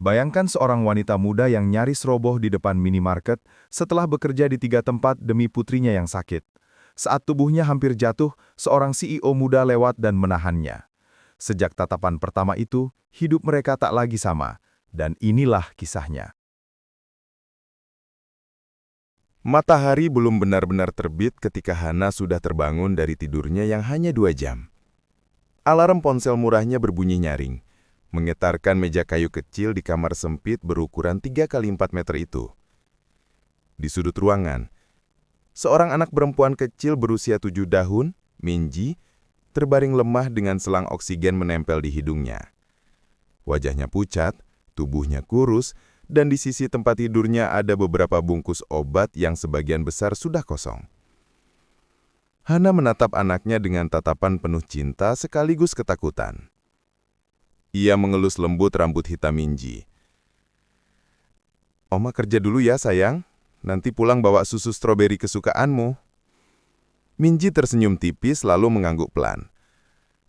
Bayangkan seorang wanita muda yang nyaris roboh di depan minimarket setelah bekerja di 3 tempat demi putrinya yang sakit. Saat tubuhnya hampir jatuh, seorang CEO muda lewat dan menahannya. Sejak tatapan pertama itu, hidup mereka tak lagi sama. Dan inilah kisahnya. Matahari belum benar-benar terbit ketika Hana sudah terbangun dari tidurnya yang hanya 2 jam. Alarm ponsel murahnya berbunyi nyaring, menggetarkan meja kayu kecil di kamar sempit berukuran 3 kali 4 meter itu. Di sudut ruangan, seorang anak perempuan kecil berusia 7 tahun, Minji, terbaring lemah dengan selang oksigen menempel di hidungnya. Wajahnya pucat, tubuhnya kurus, dan di sisi tempat tidurnya ada beberapa bungkus obat yang sebagian besar sudah kosong. Hana menatap anaknya dengan tatapan penuh cinta sekaligus ketakutan. Ia mengelus lembut rambut hitam Minji. "Oma kerja dulu ya sayang, nanti pulang bawa susu stroberi kesukaanmu." Minji tersenyum tipis lalu mengangguk pelan.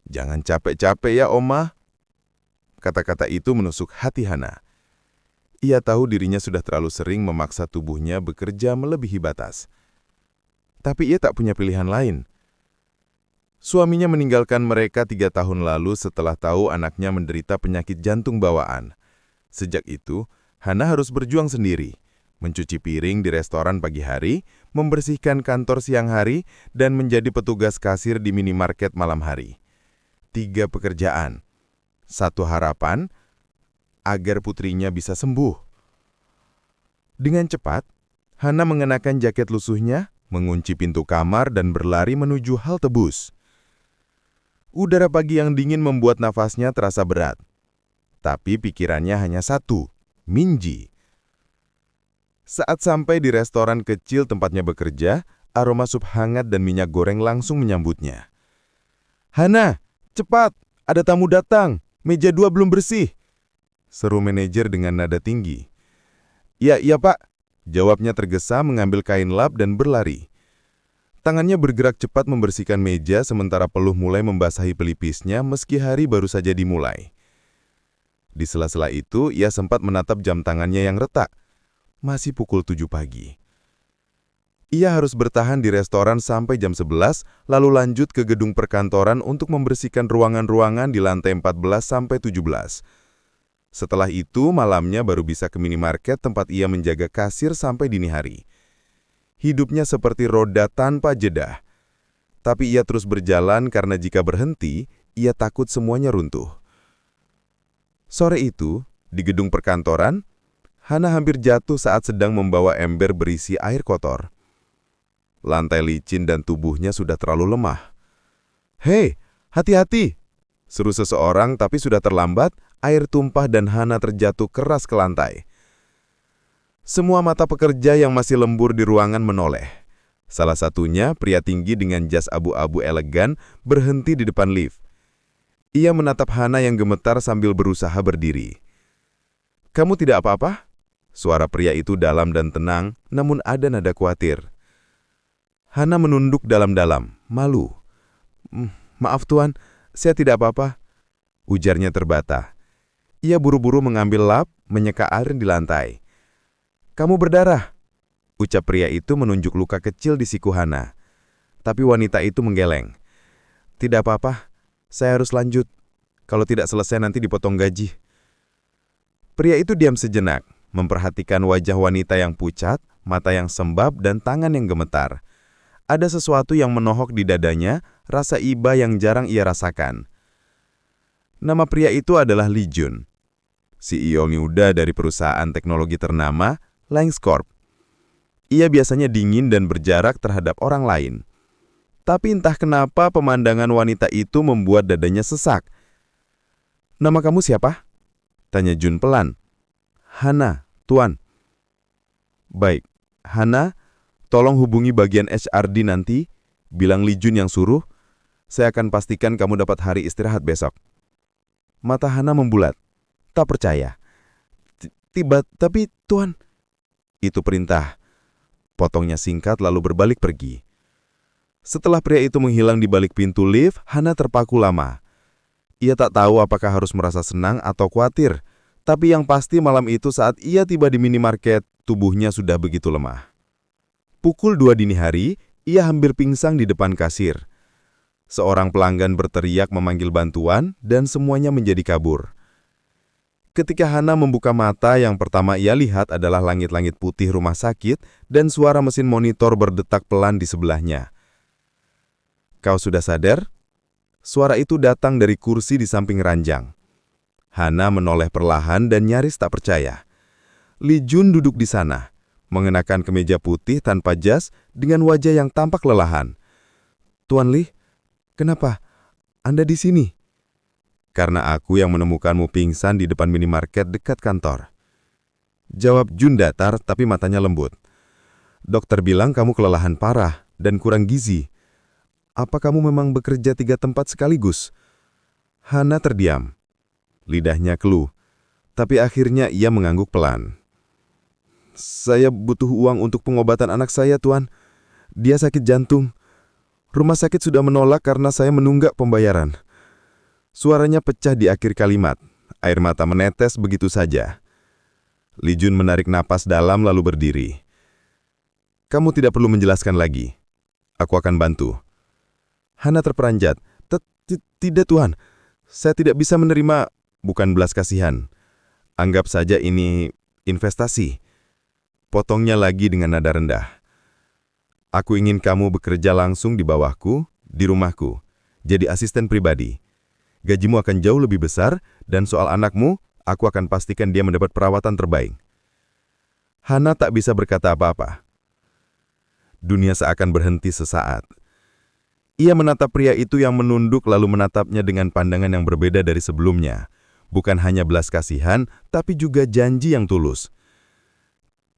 "Jangan capek-capek ya Oma." Kata-kata itu menusuk hati Hana. Ia tahu dirinya sudah terlalu sering memaksa tubuhnya bekerja melebihi batas. Tapi ia tak punya pilihan lain. Suaminya meninggalkan mereka 3 tahun lalu setelah tahu anaknya menderita penyakit jantung bawaan. Sejak itu, Hana harus berjuang sendiri, mencuci piring di restoran pagi hari, membersihkan kantor siang hari, dan menjadi petugas kasir di minimarket malam hari. 3 pekerjaan, 1 harapan, agar putrinya bisa sembuh. Dengan cepat, Hana mengenakan jaket lusuhnya, mengunci pintu kamar dan berlari menuju halte bus. Udara pagi yang dingin membuat nafasnya terasa berat. Tapi pikirannya hanya satu, Minji. Saat sampai di restoran kecil tempatnya bekerja, aroma sup hangat dan minyak goreng langsung menyambutnya. "Hana, cepat! Ada tamu datang! Meja 2 belum bersih!" seru manajer dengan nada tinggi. Iya Pak," jawabnya tergesa mengambil kain lap dan berlari. Tangannya bergerak cepat membersihkan meja sementara peluh mulai membasahi pelipisnya meski hari baru saja dimulai. Di sela-sela itu, ia sempat menatap jam tangannya yang retak. Masih pukul 7 pagi. Ia harus bertahan di restoran sampai jam 11, lalu lanjut ke gedung perkantoran untuk membersihkan ruangan-ruangan di lantai 14 sampai 17. Setelah itu, malamnya baru bisa ke minimarket tempat ia menjaga kasir sampai dini hari. Hidupnya seperti roda tanpa jeda. Tapi ia terus berjalan karena jika berhenti, ia takut semuanya runtuh. Sore itu, di gedung perkantoran, Hana hampir jatuh saat sedang membawa ember berisi air kotor. Lantai licin dan tubuhnya sudah terlalu lemah. "Hei, hati-hati!" seru seseorang, tapi sudah terlambat. Air tumpah dan Hana terjatuh keras ke lantai. Semua mata pekerja yang masih lembur di ruangan menoleh. Salah satunya, pria tinggi dengan jas abu-abu elegan, berhenti di depan lift. Ia menatap Hana yang gemetar sambil berusaha berdiri. "Kamu tidak apa-apa?" Suara pria itu dalam dan tenang, namun ada nada khawatir. Hana menunduk dalam-dalam, malu. "Maaf Tuan, saya tidak apa-apa," ujarnya terbata. Ia buru-buru mengambil lap, menyeka air di lantai. "Kamu berdarah," ucap pria itu menunjuk luka kecil di siku Hana. Tapi wanita itu menggeleng. "Tidak apa-apa, saya harus lanjut. Kalau tidak selesai nanti dipotong gaji." Pria itu diam sejenak, memperhatikan wajah wanita yang pucat, mata yang sembab, dan tangan yang gemetar. Ada sesuatu yang menohok di dadanya, rasa iba yang jarang ia rasakan. Nama pria itu adalah Lee Jun, CEO muda dari perusahaan teknologi ternama, LensCorp. Ia biasanya dingin dan berjarak terhadap orang lain. Tapi entah kenapa pemandangan wanita itu membuat dadanya sesak. "Nama kamu siapa?" tanya Jun pelan. "Hana, Tuan." "Baik, Hana, tolong hubungi bagian HRD nanti, bilang Lee Jun yang suruh. Saya akan pastikan kamu dapat hari istirahat besok." Mata Hana membulat. Tak percaya. Tapi Tuan." "Itu perintah." Potongnya singkat lalu berbalik pergi. Setelah pria itu menghilang di balik pintu lift, Hana terpaku lama. Ia tak tahu apakah harus merasa senang atau khawatir. Tapi yang pasti malam itu saat ia tiba di minimarket, tubuhnya sudah begitu lemah. Pukul 2 dini hari, ia hampir pingsan di depan kasir. Seorang pelanggan berteriak memanggil bantuan dan semuanya menjadi kabur. Ketika Hana membuka mata, yang pertama ia lihat adalah langit-langit putih rumah sakit dan suara mesin monitor berdetak pelan di sebelahnya. "Kau sudah sadar?" Suara itu datang dari kursi di samping ranjang. Hana menoleh perlahan dan nyaris tak percaya. Li Jun duduk di sana, mengenakan kemeja putih tanpa jas dengan wajah yang tampak lelahan. "Tuan Li, kenapa Anda di sini?" "Karena aku yang menemukanmu pingsan di depan minimarket dekat kantor." Jawab Jun datar tapi matanya lembut. "Dokter bilang kamu kelelahan parah dan kurang gizi. Apa kamu memang bekerja 3 tempat sekaligus?" Hana terdiam. Lidahnya keluh, tapi akhirnya ia mengangguk pelan. "Saya butuh uang untuk pengobatan anak saya, Tuan. Dia sakit jantung. Rumah sakit sudah menolak karena saya menunggak pembayaran." Suaranya pecah di akhir kalimat. Air mata menetes begitu saja. Li Jun menarik napas dalam lalu berdiri. "Kamu tidak perlu menjelaskan lagi. Aku akan bantu." Hana terperanjat. Tidak, Tuan. Saya tidak bisa menerima." "Bukan belas kasihan. Anggap saja ini investasi." Potongnya lagi dengan nada rendah. "Aku ingin kamu bekerja langsung di bawahku, di rumahku. Jadi asisten pribadi. Gajimu akan jauh lebih besar, dan soal anakmu, aku akan pastikan dia mendapat perawatan terbaik." Hana tak bisa berkata apa-apa. Dunia seakan berhenti sesaat. Ia menatap pria itu yang menunduk lalu menatapnya dengan pandangan yang berbeda dari sebelumnya. Bukan hanya belas kasihan, tapi juga janji yang tulus.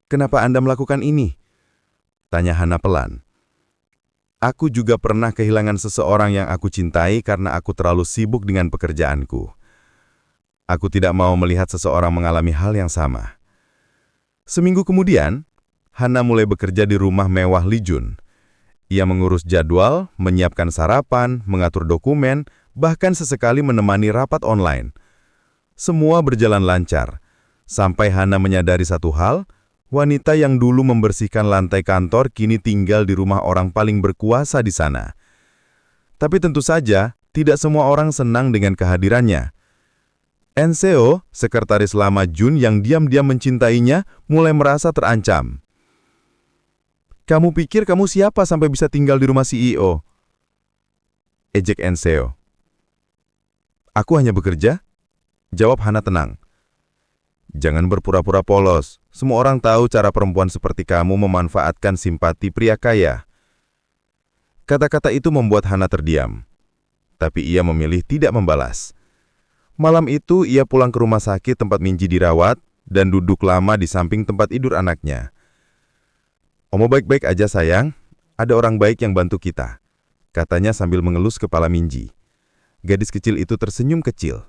"Kenapa Anda melakukan ini?" tanya Hana pelan. "Aku juga pernah kehilangan seseorang yang aku cintai karena aku terlalu sibuk dengan pekerjaanku. Aku tidak mau melihat seseorang mengalami hal yang sama." Seminggu kemudian, Hana mulai bekerja di rumah mewah Li Jun. Ia mengurus jadwal, menyiapkan sarapan, mengatur dokumen, bahkan sesekali menemani rapat online. Semua berjalan lancar, sampai Hana menyadari satu hal, wanita yang dulu membersihkan lantai kantor kini tinggal di rumah orang paling berkuasa di sana. Tapi tentu saja, tidak semua orang senang dengan kehadirannya. Enseo, sekretaris lama Jun yang diam-diam mencintainya, mulai merasa terancam. "Kamu pikir kamu siapa sampai bisa tinggal di rumah CEO?" ejek Enseo. "Aku hanya bekerja," jawab Hana tenang. "Jangan berpura-pura polos. Semua orang tahu cara perempuan seperti kamu memanfaatkan simpati pria kaya." Kata-kata itu membuat Hana terdiam. Tapi ia memilih tidak membalas. Malam itu ia pulang ke rumah sakit tempat Minji dirawat dan duduk lama di samping tempat tidur anaknya. "Omo baik-baik aja sayang, ada orang baik yang bantu kita," katanya sambil mengelus kepala Minji. Gadis kecil itu tersenyum kecil.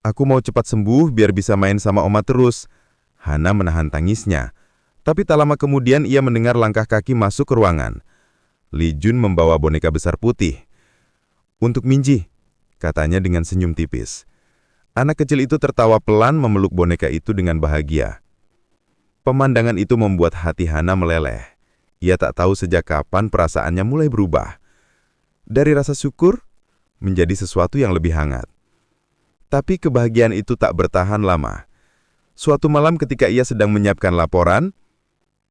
"Aku mau cepat sembuh biar bisa main sama Oma terus." Hana menahan tangisnya. Tapi tak lama kemudian ia mendengar langkah kaki masuk ke ruangan. Li Jun membawa boneka besar putih. "Untuk Minji," katanya dengan senyum tipis. Anak kecil itu tertawa pelan memeluk boneka itu dengan bahagia. Pemandangan itu membuat hati Hana meleleh. Ia tak tahu sejak kapan perasaannya mulai berubah. Dari rasa syukur, menjadi sesuatu yang lebih hangat. Tapi kebahagiaan itu tak bertahan lama. Suatu malam ketika ia sedang menyiapkan laporan,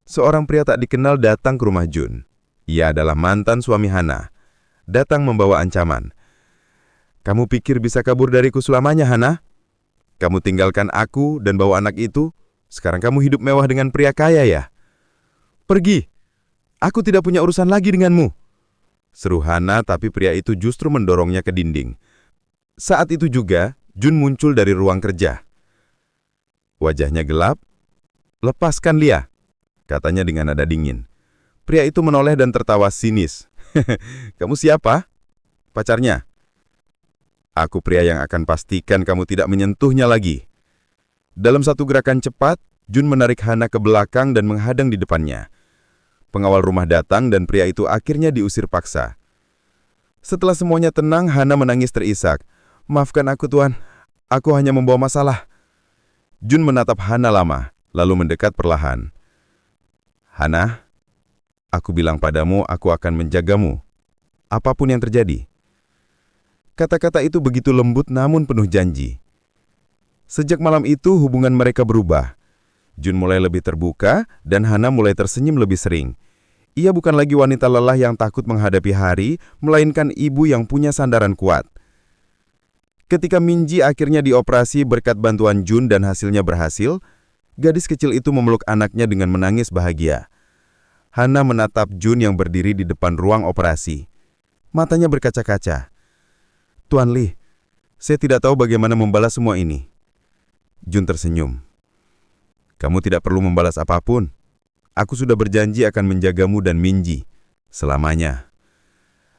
seorang pria tak dikenal datang ke rumah Jun. Ia adalah mantan suami Hana. Datang membawa ancaman. "Kamu pikir bisa kabur dariku selamanya, Hana? Kamu tinggalkan aku dan bawa anak itu. Sekarang kamu hidup mewah dengan pria kaya ya? Pergi! Aku tidak punya urusan lagi denganmu!" seru Hana, tapi pria itu justru mendorongnya ke dinding. Saat itu juga, Jun muncul dari ruang kerja. Wajahnya gelap. "Lepaskan Lia," katanya dengan nada dingin. Pria itu menoleh dan tertawa sinis. "Kamu siapa?" "Pacarnya." "Aku pria yang akan pastikan kamu tidak menyentuhnya lagi." Dalam satu gerakan cepat, Jun menarik Hana ke belakang dan menghadang di depannya. Pengawal rumah datang dan pria itu akhirnya diusir paksa. Setelah semuanya tenang, Hana menangis terisak. "Maafkan aku, Tuan. Aku hanya membawa masalah." Jun menatap Hana lama, lalu mendekat perlahan. Hana, aku bilang padamu aku akan menjagamu, apapun yang terjadi. Kata-kata itu begitu lembut namun penuh janji. Sejak malam itu hubungan mereka berubah. Jun mulai lebih terbuka dan Hana mulai tersenyum lebih sering. Ia bukan lagi wanita lelah yang takut menghadapi hari, melainkan ibu yang punya sandaran kuat. Ketika Minji akhirnya dioperasi berkat bantuan Jun dan hasilnya berhasil, gadis kecil itu memeluk anaknya dengan menangis bahagia. Hana menatap Jun yang berdiri di depan ruang operasi. Matanya berkaca-kaca. Tuan Lee, saya tidak tahu bagaimana membalas semua ini. Jun tersenyum. Kamu tidak perlu membalas apapun. Aku sudah berjanji akan menjagamu dan Minji selamanya.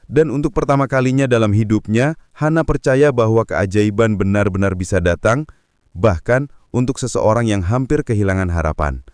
Dan untuk pertama kalinya dalam hidupnya, Hana percaya bahwa keajaiban benar-benar bisa datang, bahkan untuk seseorang yang hampir kehilangan harapan.